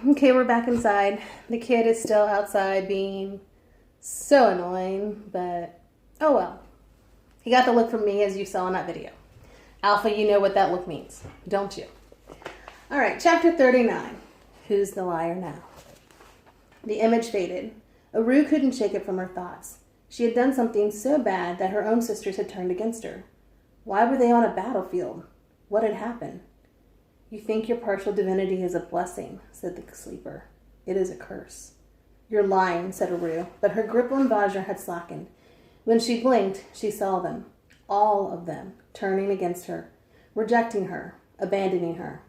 Okay, we're back inside. The kid is still outside being so annoying, but oh well. He got the look from me as you saw in that video. Alpha, you know what that look means, don't you? All right, chapter 39. Who's the liar now? The image faded. Aru couldn't shake it from her thoughts. She had done something so bad that her own sisters had turned against her. Why were they on a battlefield? What had happened? You think your partial divinity is a blessing, said the sleeper. It is a curse. You're lying, said Aru, but her grip on Vajra had slackened. When she blinked, she saw them, all of them, turning against her, rejecting her, abandoning her.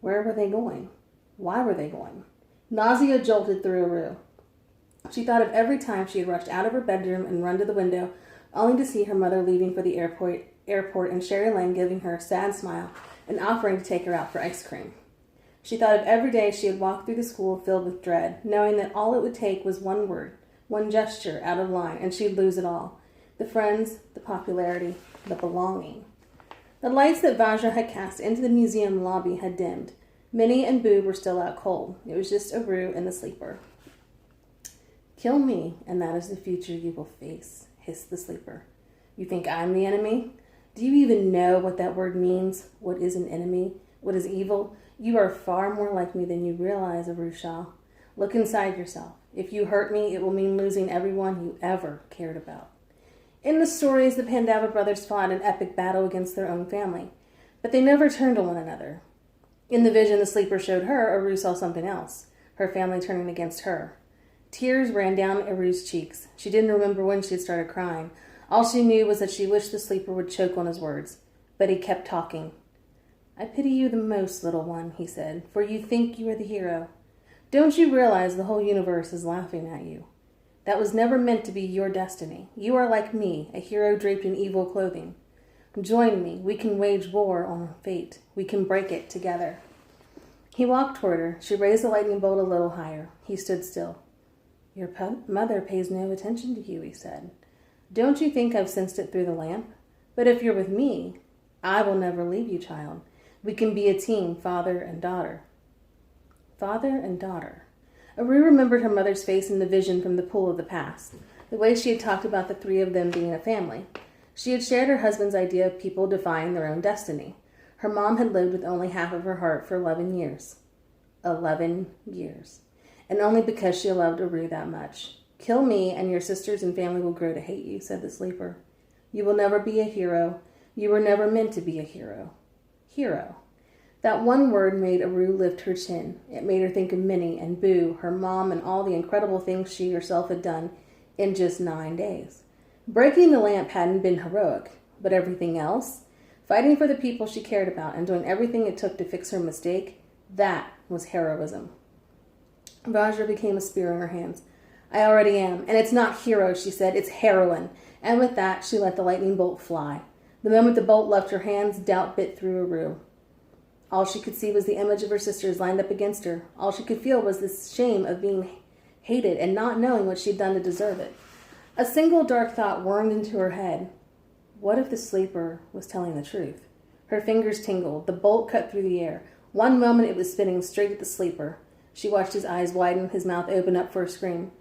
Where were they going? Why were they going? Nausea jolted through Aru. She thought of every time she had rushed out of her bedroom and run to the window, only to see her mother leaving for the airport and Sherry Lane giving her a sad smile and offering to take her out for ice cream. She thought of every day she had walked through the school filled with dread, knowing that all it would take was one word, one gesture out of line, and she'd lose it all. The friends, the popularity, the belonging. The lights that Vajra had cast into the museum lobby had dimmed. Minnie and Boo were still out cold. It was just Aru and the sleeper. Kill me, and that is the future you will face, hissed the sleeper. You think I'm the enemy? Do you even know what that word means? What is an enemy? What is evil? You are far more like me than you realize, Art Shah. Look inside yourself. If you hurt me, it will mean losing everyone you ever cared about. In the stories, the Pandava brothers fought an epic battle against their own family, but they never turned to one another. In the vision the sleeper showed her, Aru saw something else, her family turning against her. Tears ran down Aru's cheeks. She didn't remember when she had started crying. All she knew was that she wished the sleeper would choke on his words. But he kept talking. I pity you the most, little one, he said, for you think you are the hero. Don't you realize the whole universe is laughing at you? That was never meant to be your destiny. You are like me, a hero draped in evil clothing. Join me. We can wage war on fate. We can break it together. He walked toward her. She raised the lightning bolt a little higher. He stood still. Your mother pays no attention to you, he said. Don't you think I've sensed it through the lamp? But if you're with me, I will never leave you, child. We can be a team, father and daughter. Father and daughter. Aru remembered her mother's face in the vision from the pool of the past, the way she had talked about the three of them being a family. She had shared her husband's idea of people defying their own destiny. Her mom had lived with only half of her heart for 11 years. 11 years. And only because she loved Aru that much. Kill me, and your sisters and family will grow to hate you, said the sleeper. You will never be a hero. You were never meant to be a hero. Hero. That one word made Aru lift her chin. It made her think of Minnie and Boo, her mom, and all the incredible things she herself had done in just 9 days. Breaking the lamp hadn't been heroic, but everything else, fighting for the people she cared about and doing everything it took to fix her mistake, that was heroism. Vajra became a spear in her hands. I already am, and it's not hero, she said, it's heroine. And with that, she let the lightning bolt fly. The moment the bolt left her hands, doubt bit through Aru. All she could see was the image of her sisters lined up against her. All she could feel was the shame of being hated and not knowing what she'd done to deserve it. A single dark thought wormed into her head. What if the sleeper was telling the truth? Her fingers tingled. The bolt cut through the air. One moment it was spinning straight at the sleeper. She watched his eyes widen, his mouth open up for a scream.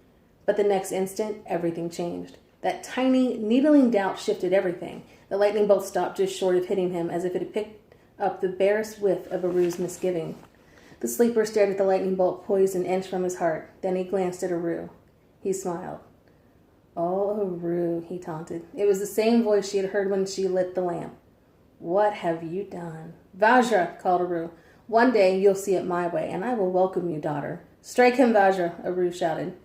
But the next instant, everything changed. That tiny, needling doubt shifted everything. The lightning bolt stopped just short of hitting him, as if it had picked up the barest whiff of Aru's misgiving. The sleeper stared at the lightning bolt poised an inch from his heart. Then he glanced at Aru. He smiled. Oh, Aru, he taunted. It was the same voice she had heard when she lit the lamp. What have you done? Vajra, called Aru. One day you'll see it my way, and I will welcome you, daughter. Strike him, Vajra, Aru shouted.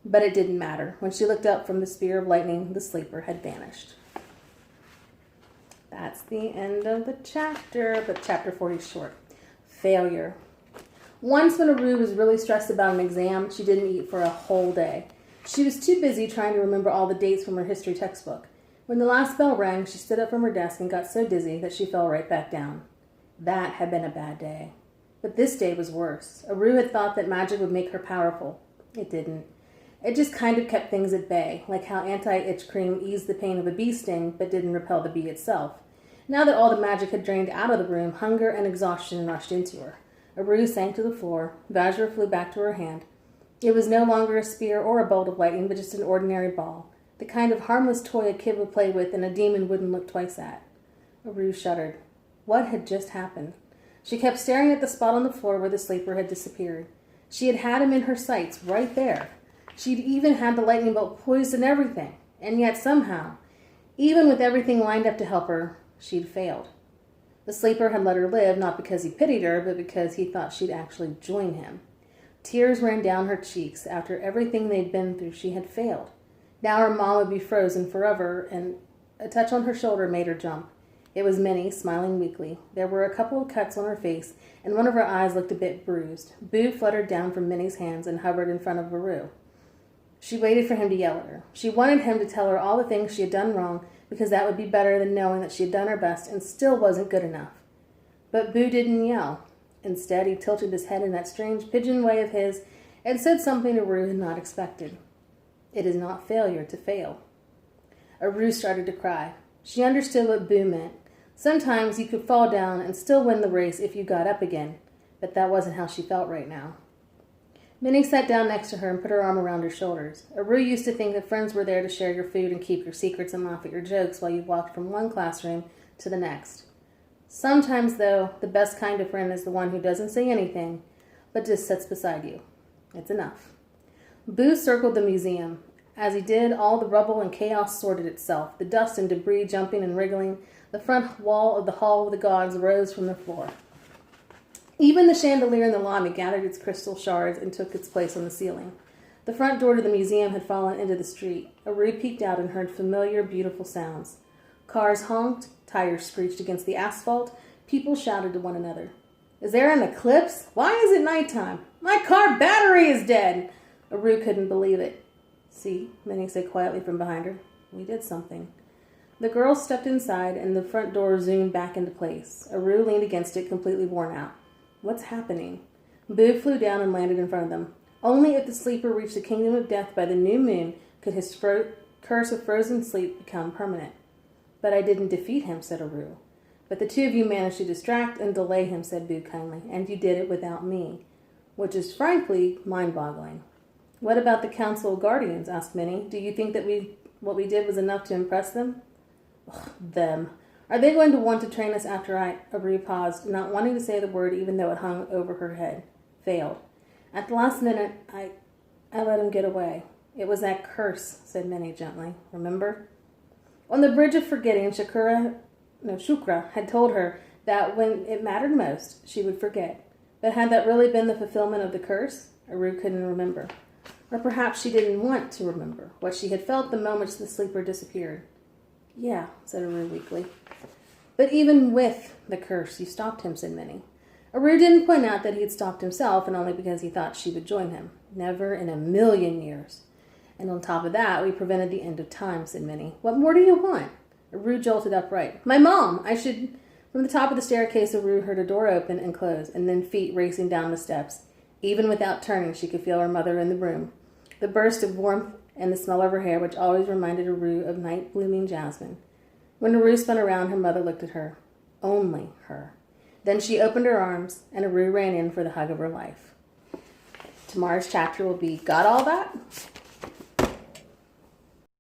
But it didn't matter. When she looked up from the spear of lightning, the sleeper had vanished. That's the end of the chapter, but chapter 40 is short. Failure. Once when Aru was really stressed about an exam, she didn't eat for a whole day. She was too busy trying to remember all the dates from her history textbook. When the last bell rang, she stood up from her desk and got so dizzy that she fell right back down. That had been a bad day. But this day was worse. Aru had thought that magic would make her powerful. It didn't. It just kind of kept things at bay, like how anti-itch cream eased the pain of a bee sting but didn't repel the bee itself. Now that all the magic had drained out of the room, hunger and exhaustion rushed into her. Aru sank to the floor. Vajra flew back to her hand. It was no longer a spear or a bolt of lightning, but just an ordinary ball. The kind of harmless toy a kid would play with and a demon wouldn't look twice at. Aru shuddered. What had just happened? She kept staring at the spot on the floor where the sleeper had disappeared. She had had him in her sights, right there. She'd even had the lightning bolt poised and everything. And yet somehow, even with everything lined up to help her, she'd failed. The sleeper had let her live, not because he pitied her, but because he thought she'd actually join him. Tears ran down her cheeks. After everything they'd been through, she had failed. Now her mom would be frozen forever, and a touch on her shoulder made her jump. It was Minnie, smiling weakly. There were a couple of cuts on her face, and one of her eyes looked a bit bruised. Boo fluttered down from Minnie's hands and hovered in front of Aru. She waited for him to yell at her. She wanted him to tell her all the things she had done wrong, because that would be better than knowing that she had done her best and still wasn't good enough. But Boo didn't yell. Instead, he tilted his head in that strange pigeon way of his and said something Aru had not expected. It is not failure to fail. Aru started to cry. She understood what Boo meant. Sometimes you could fall down and still win the race if you got up again, but that wasn't how she felt right now. Minnie sat down next to her and put her arm around her shoulders. Aru used to think that friends were there to share your food and keep your secrets and laugh at your jokes while you walked from one classroom to the next. Sometimes, though, the best kind of friend is the one who doesn't say anything, but just sits beside you. It's enough. Boo circled the museum. As he did, all the rubble and chaos sorted itself, the dust and debris jumping and wriggling. The front wall of the Hall of the Gods rose from the floor. Even the chandelier in the lobby gathered its crystal shards and took its place on the ceiling. The front door to the museum had fallen into the street. Aru peeked out and heard familiar, beautiful sounds. Cars honked, tires screeched against the asphalt, people shouted to one another. Is there an eclipse? Why is it nighttime? My car battery is dead! Aru couldn't believe it. See, Minnie said quietly from behind her. We did something. The girls stepped inside and the front door zoomed back into place. Aru leaned against it, completely worn out. What's happening? Boo flew down and landed in front of them. Only if the sleeper reached the kingdom of death by the new moon could his curse of frozen sleep become permanent. But I didn't defeat him, said Aru. But the two of you managed to distract and delay him, said Boo kindly, and you did it without me, which is frankly mind-boggling. What about the Council of Guardians? Asked Minnie. Do you think that what we did was enough to impress them? Ugh, them. Are they going to want to train us after Aru paused, not wanting to say the word even though it hung over her head? Failed. At the last minute, I let him get away. It was that curse, said Minnie gently. Remember? On the bridge of forgetting, Shukra had told her that when it mattered most, she would forget. But had that really been the fulfillment of the curse? Aru couldn't remember. Or perhaps she didn't want to remember what she had felt the moment the sleeper disappeared. Yeah, said Aru weakly. But even with the curse, you stopped him, said Minnie. Aru didn't point out that he had stopped himself, and only because he thought she would join him. Never in a million years. And on top of that, we prevented the end of time, said Minnie. What more do you want? Aru jolted upright. My mom! From the top of the staircase, Aru heard a door open and close, and then feet racing down the steps. Even without turning, she could feel her mother in the room. The burst of warmth and the smell of her hair, which always reminded Aru of night-blooming jasmine. When Aru spun around, her mother looked at her. Only her. Then she opened her arms, and Aru ran in for the hug of her life. Tomorrow's chapter will be, got all that?